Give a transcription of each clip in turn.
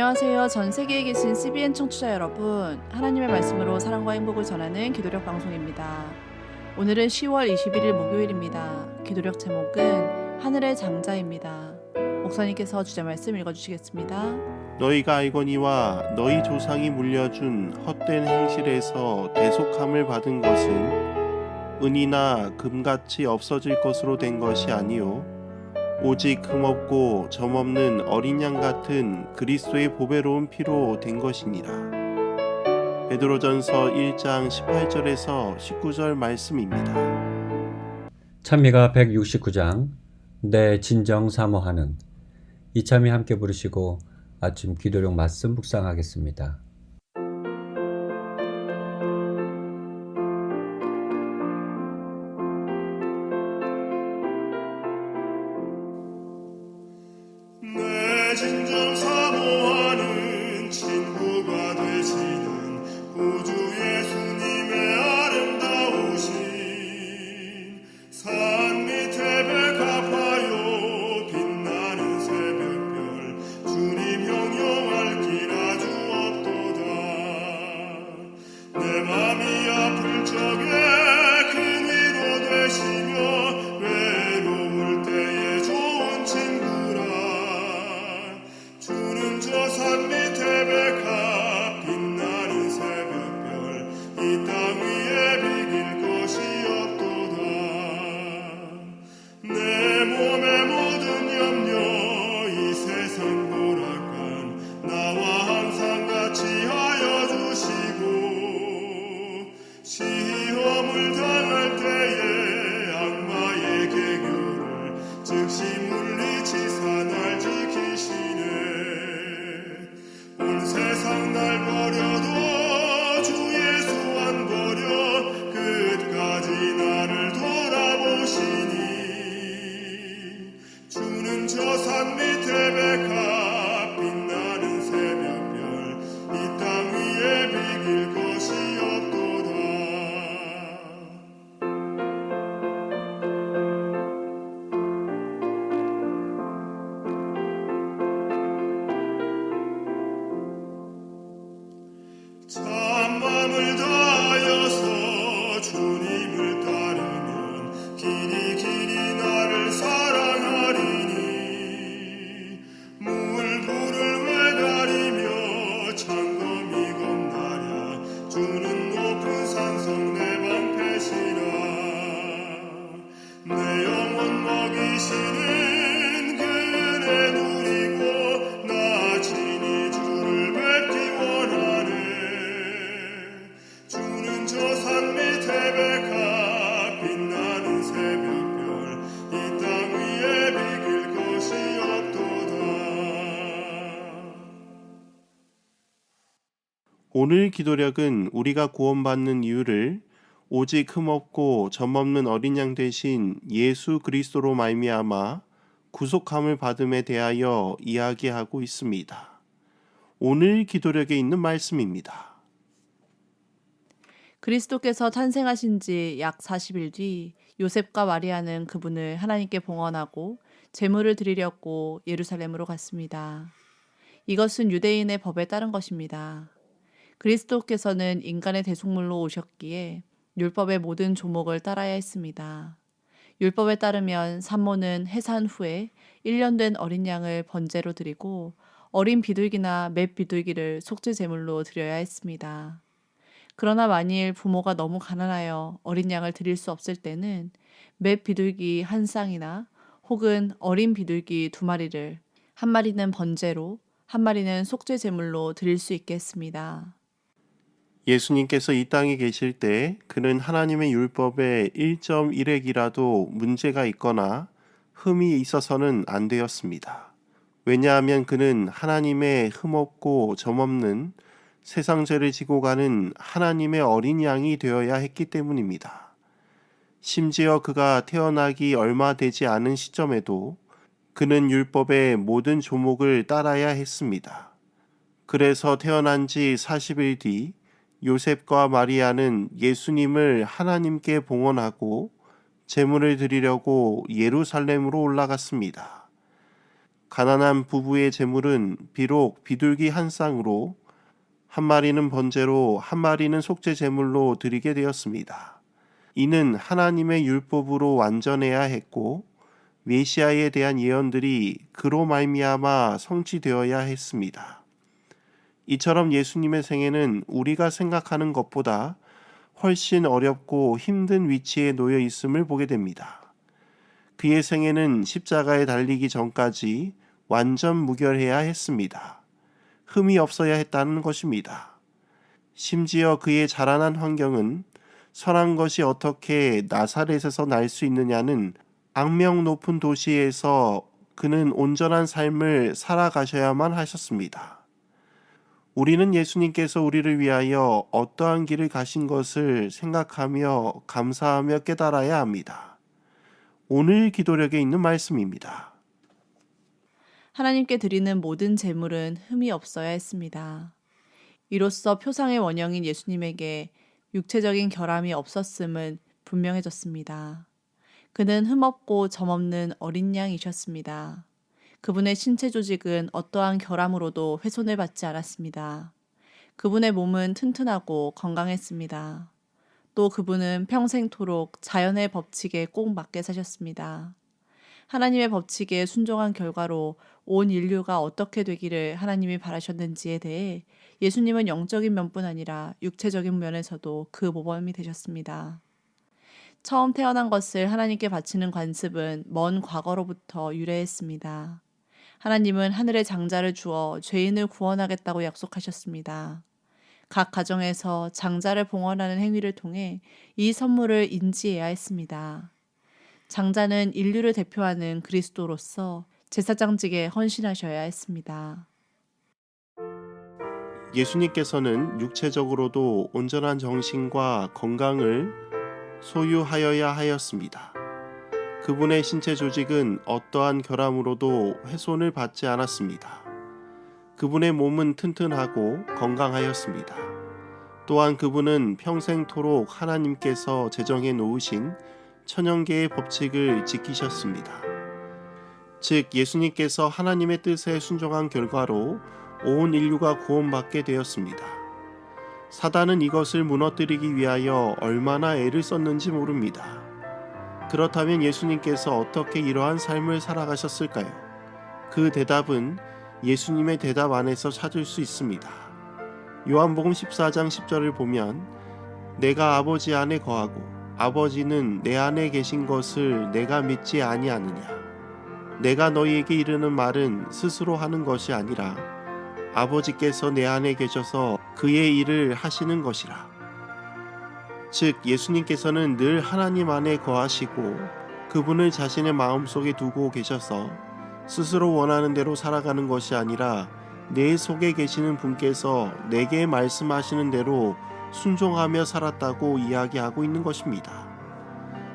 안녕하세요. 전 세계에 계신 CBN 청취자 여러분. 하나님의 말씀으로 사랑과 행복을 전하는 기도력 방송입니다. 오늘은 10월 21일 목요일입니다. 기도력 제목은 하늘의 장자입니다. 목사님께서 주제 말씀 읽어주시겠습니다. 너희가 알거니와 너희 조상이 물려준 헛된 행실에서 대속함을 받은 것은 은이나 금같이 없어질 것으로 된 것이 아니요 오직 흠없고 점없는 어린 양 같은 그리스도의 보배로운 피로 된 것이니라. 베드로전서 1장 18절에서 19절 말씀입니다. 찬미가 169장 내 진정 사모하는 이참이 함께 부르시고 아침 기도력 말씀 묵상하겠습니다. 내 진정 사모하는 친구가 되시는 구주 예수님의 아름다우신 산 밑에 백합하여 빛나는 새벽별 주님 형용할 길 아주 없도다. 내 맘이 아플 적에 큰 위로 되시며 외로울 때에 좋은 친구라. 주는 저 산 밑에 백합 빛나는 새벽별 이 땅 위에 비길 것이 없도다. 내 몸의 모든 염려 이 세상 고락간 나와 항상 같이 하여 주시고 시험을 당할 때에 악마의 계교를 즉시 물리치사 날 지키시네. 온 세상 날 버려도 주 예수 안 버려 끝까지 나를 돌아보시니 주는 저 산 밑에 백합 빛나는 새벽별 이 땅 위에 비길 것이 없도다. 참맘을 다하여서 주님을 따르면 길이 나를 사랑하리니 물불을 왜 가리며 창검이 겁나랴. 주는 높은 산성 내 방패시라. 내 영혼 먹이시는 그 은혜 누리고 나 친히 주를 뵙기 원하네. 주는 저 산 밑에 백합 빛나는 새벽별 이 땅 위에 비길 것이 없도다. 오늘 기도력은 우리가 구원받는 이유를 오직 흠없고 점없는 어린 양 되신 예수 그리스도로 말미암아 구속함을 받음에 대하여 이야기하고 있습니다. 오늘 기도력에 있는 말씀입니다. 그리스도께서 탄생하신 지 약 40일 뒤 요셉과 마리아는 그분을 하나님께 봉헌하고 제물을 드리려고 예루살렘으로 갔습니다. 이것은 유대인의 법에 따른 것입니다. 그리스도께서는 인간의 대속물로 오셨기에 율법의 모든 조목을 따라야 했습니다. 율법에 따르면 산모는 해산 후에 1년 된 어린 양을 번제로 드리고 어린 비둘기나 雌 비둘기를 속죄 제물로 드려야 했습니다. 그러나 만일 부모가 너무 가난하여 어린 양을 드릴 수 없을 때는 雌 비둘기 한 쌍이나 혹은 어린 비둘기 2마리를 한 마리는 번제로 한 마리는 속죄 제물로 드릴 수 있게 했습니다. 예수님께서 이 땅에 계실 때 그는 하나님의 율법에 1.1획이라도 문제가 있거나 흠이 있어서는 안 되었습니다. 왜냐하면 그는 하나님의 흠없고 점없는 세상 죄를 지고 가는 하나님의 어린 양이 되어야 했기 때문입니다. 심지어 그가 태어나기 얼마 되지 않은 시점에도 그는 율법의 모든 조목을 따라야 했습니다. 그래서 태어난 지 40일 뒤 요셉과 마리아는 예수님을 하나님께 봉헌하고 제물을 드리려고 예루살렘으로 올라갔습니다. 가난한 부부의 재물은 비록 비둘기 한 쌍으로 한 마리는 번제로 한 마리는 속죄 제물로 드리게 되었습니다. 이는 하나님의 율법으로 완전해야 했고 메시아에 대한 예언들이 그로 말미암아 성취되어야 했습니다. 이처럼 예수님의 생애는 우리가 생각하는 것보다 훨씬 어렵고 힘든 위치에 놓여 있음을 보게 됩니다. 그의 생애는 십자가에 달리기 전까지 완전 무결해야 했습니다. 흠이 없어야 했다는 것입니다. 심지어 그의 자라난 환경은 선한 것이 어떻게 나사렛에서 날 수 있느냐는 악명 높은 도시에서 그는 온전한 삶을 살아가셔야만 하셨습니다. 우리는 예수님께서 우리를 위하여 어떠한 길을 가신 것을 생각하며 감사하며 깨달아야 합니다. 오늘 기도력에 있는 말씀입니다. 하나님께 드리는 모든 제물은 흠이 없어야 했습니다. 이로써 표상의 원형인 예수님에게 육체적인 결함이 없었음은 분명해졌습니다. 그는 흠없고 점없는 어린 양이셨습니다. 그분의 신체 조직은 어떠한 결함으로도 훼손을 받지 않았습니다. 그분의 몸은 튼튼하고 건강했습니다. 또 그분은 평생토록 자연의 법칙에 꼭 맞게 사셨습니다. 하나님의 법칙에 순종한 결과로 온 인류가 어떻게 되기를 하나님이 바라셨는지에 대해 예수님은 영적인 면뿐 아니라 육체적인 면에서도 그 모범이 되셨습니다. 처음 태어난 것을 하나님께 바치는 관습은 먼 과거로부터 유래했습니다. 하나님은 하늘의 장자를 주어 죄인을 구원하겠다고 약속하셨습니다. 각 가정에서 장자를 봉헌하는 행위를 통해 이 선물을 인지해야 했습니다. 장자는 인류를 대표하는 그리스도로서 제사장직에 헌신하셔야 했습니다. 예수님께서는 육체적으로도 온전한 정신과 건강을 소유하여야 하였습니다. 그분의 신체 조직은 어떠한 결함으로도 훼손을 받지 않았습니다. 그분의 몸은 튼튼하고 건강하였습니다. 또한 그분은 평생토록 하나님께서 제정해 놓으신 천연계의 법칙을 지키셨습니다. 즉 예수님께서 하나님의 뜻에 순종한 결과로 온 인류가 구원받게 되었습니다. 사단은 이것을 무너뜨리기 위하여 얼마나 애를 썼는지 모릅니다. 그렇다면 예수님께서 어떻게 이러한 삶을 살아가셨을까요? 그 대답은 예수님의 대답 안에서 찾을 수 있습니다. 요한복음 14장 10절을 보면 내가 아버지 안에 거하고 아버지는 내 안에 계신 것을 내가 믿지 아니하느냐. 내가 너희에게 이르는 말은 스스로 하는 것이 아니라 아버지께서 내 안에 계셔서 그의 일을 하시는 것이라. 즉 예수님께서는 늘 하나님 안에 거하시고 그분을 자신의 마음속에 두고 계셔서 스스로 원하는 대로 살아가는 것이 아니라 내 속에 계시는 분께서 내게 말씀하시는 대로 순종하며 살았다고 이야기하고 있는 것입니다.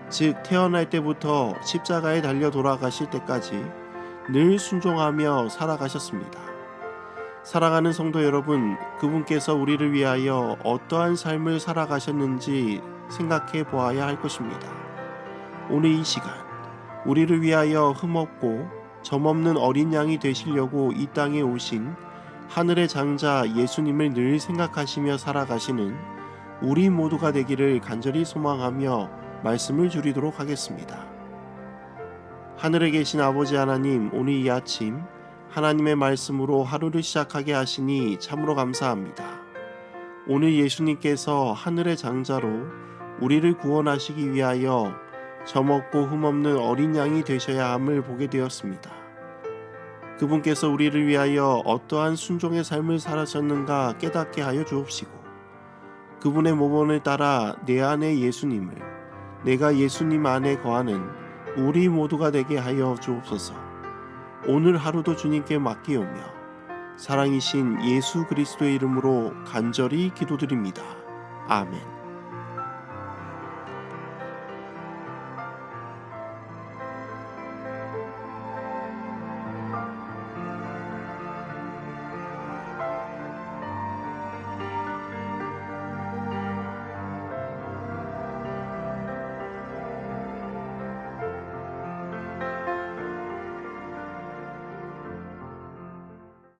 즉 태어날 때부터 십자가에 달려 돌아가실 때까지 늘 순종하며 살아가셨습니다. 사랑하는 성도 여러분, 그분께서 우리를 위하여 어떠한 삶을 살아가셨는지 생각해 보아야 할 것입니다. 오늘 이 시간 우리를 위하여 흠없고 점없는 어린 양이 되시려고 이 땅에 오신 하늘의 장자 예수님을 늘 생각하시며 살아가시는 우리 모두가 되기를 간절히 소망하며 말씀을 줄이도록 하겠습니다. 하늘에 계신 아버지 하나님, 오늘 이 아침 하나님의 말씀으로 하루를 시작하게 하시니 참으로 감사합니다. 오늘 예수님께서 하늘의 장자로 우리를 구원하시기 위하여 점없고 흠없는 어린 양이 되셔야 함을 보게 되었습니다. 그분께서 우리를 위하여 어떠한 순종의 삶을 살아셨는가 깨닫게 하여 주옵시고 그분의 모범을 따라 내 안에 예수님을, 내가 예수님 안에 거하는 우리 모두가 되게 하여 주옵소서. 오늘 하루도 주님께 맡기오며 사랑이신 예수 그리스도의 이름으로 간절히 기도드립니다. 아멘.